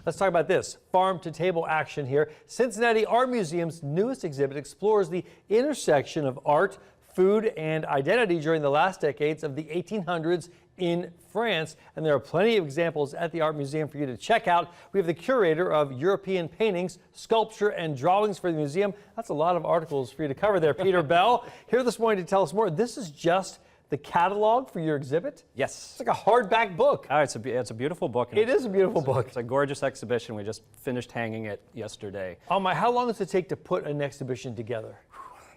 Let's talk about this farm-to-table action here. Cincinnati Art Museum's newest exhibit explores the intersection of art, food, and identity during the last decades of the 1800s in France. And there are plenty of examples at the Art Museum for you to check out. We have the curator of European paintings, sculpture, and drawings for the museum. That's a lot of articles for you to cover there, Peter Bell. Here this morning to tell us more. This is just the catalog for your exhibit? Yes. It's like a hardback book. Oh, it's a beautiful book. It is a beautiful book. It's a gorgeous exhibition. We just finished hanging it yesterday. Oh my, how long does it take to put an exhibition together?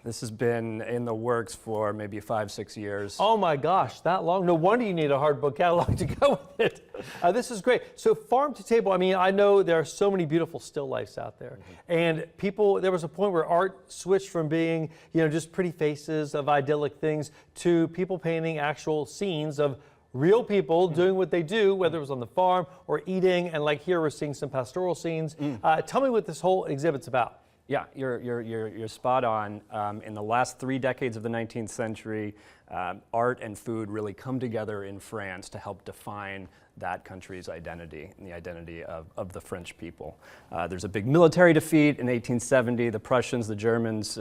This has been in the works for maybe 5-6 years. Oh my gosh, that long? No wonder you need a hard book catalog to go with it. This is great. So farm to table, I mean, I know there are so many beautiful still lifes out there. And people, there was a point where art switched from being, just pretty faces of idyllic things to people painting actual scenes of real people doing what they do, whether it was on the farm or eating. And like here, we're seeing some pastoral scenes. Tell me what this whole exhibit's about. Yeah, you're spot on. In the last 3 decades of the 19th century, art and food really come together in France to help define that country's identity and the identity of the French people. There's a big military defeat in 1870. The Prussians, the Germans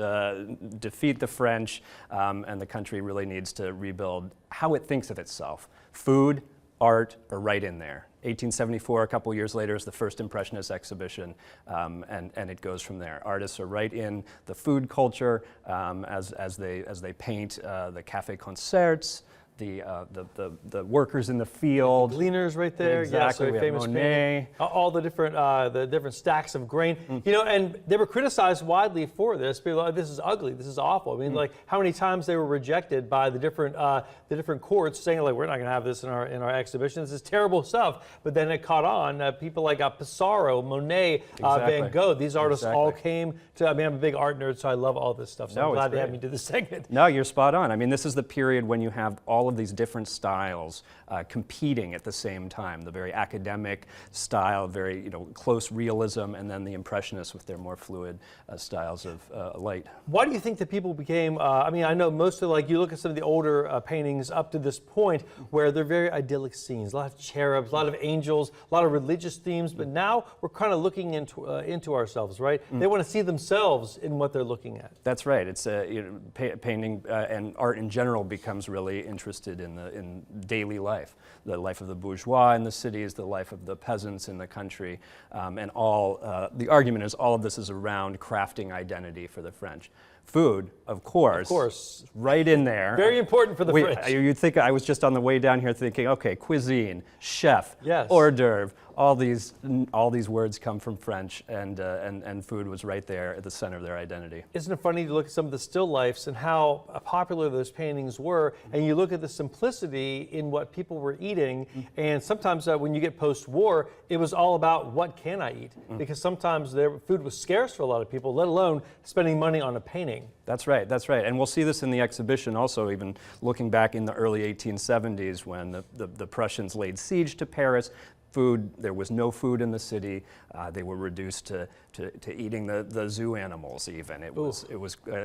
defeat the French, and the country really needs to rebuild how it thinks of itself. Food, art are right in there. 1874, a couple years later, is the first Impressionist exhibition, and it goes from there. Artists are right in the food culture as they paint the café concerts, the workers in the field, the gleaners right there. Exactly. Yeah, so we famous have Monet. All the different stacks of grain. And they were criticized widely for this. People, like, this is ugly. This is awful. I mean, like how many times they were rejected by the different courts, saying like, we're not going to have this in our exhibition. This is terrible stuff. But then it caught on. People like Pissarro, Monet, Van Gogh. These artists all came to. I mean, I'm a big art nerd, so I love all this stuff. So I'm glad they had me do this segment. No, you're spot on. I mean, this is the period when you have all of these different styles competing at the same time. The very academic style, very close realism, and then the Impressionists with their more fluid styles of light. Why do you think that people became? I mean, I know most of you look at some of the older paintings up to this point where they're very idyllic scenes, a lot of cherubs, a lot of angels, a lot of religious themes. But now we're kind of looking into ourselves, right? They want to see themselves in what they're looking at. That's right. It's painting and art in general becomes really interested in daily life, the life of the bourgeois in the cities, the life of the peasants in the country, and the argument is all of this is around crafting identity for the French. Food, of course, right in there. Very important for the French. You'd think I was just on the way down here thinking, okay, cuisine, chef, yes, hors d'oeuvre. All these words come from French, and food was right there at the center of their identity. Isn't it funny to look at some of the still lifes and how popular those paintings were, and you look at the simplicity in what people were eating, and sometimes when you get post-war, it was all about what can I eat, because sometimes their food was scarce for a lot of people, let alone spending money on a painting. That's right, and we'll see this in the exhibition also, even looking back in the early 1870s when the Prussians laid siege to Paris. There was no food in the city. They were reduced to eating the zoo animals even. It was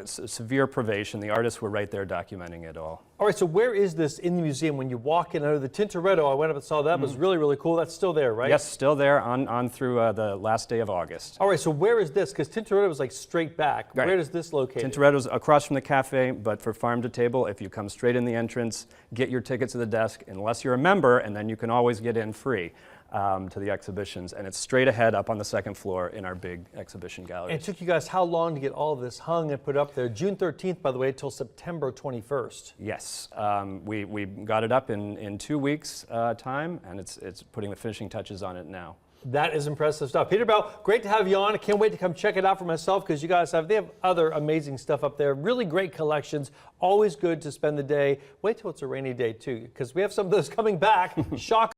severe privation. The artists were right there documenting it all. All right, so where is this in the museum when you walk in? I know the Tintoretto, I went up and saw that, was really, really cool. That's still there, right? Yes, still there on through the last day of August. All right, so where is this? Because Tintoretto was like straight back. Right. Where is this located? Tintoretto's across from the cafe, but for farm to table, if you come straight in the entrance, get your tickets at the desk, unless you're a member, and then you can always get in free. To the exhibitions, and it's straight ahead up on the second floor in our big exhibition gallery. And it took you guys how long to get all of this hung and put up there? June 13th, by the way, till September 21st. Yes, we got it up in 2 weeks time, and it's putting the finishing touches on it now. That is impressive stuff. Peter Bell, great to have you on. I can't wait to come check it out for myself because you guys they have other amazing stuff up there. Really great collections. Always good to spend the day. Wait till it's a rainy day too, because we have some of those coming back. Shock.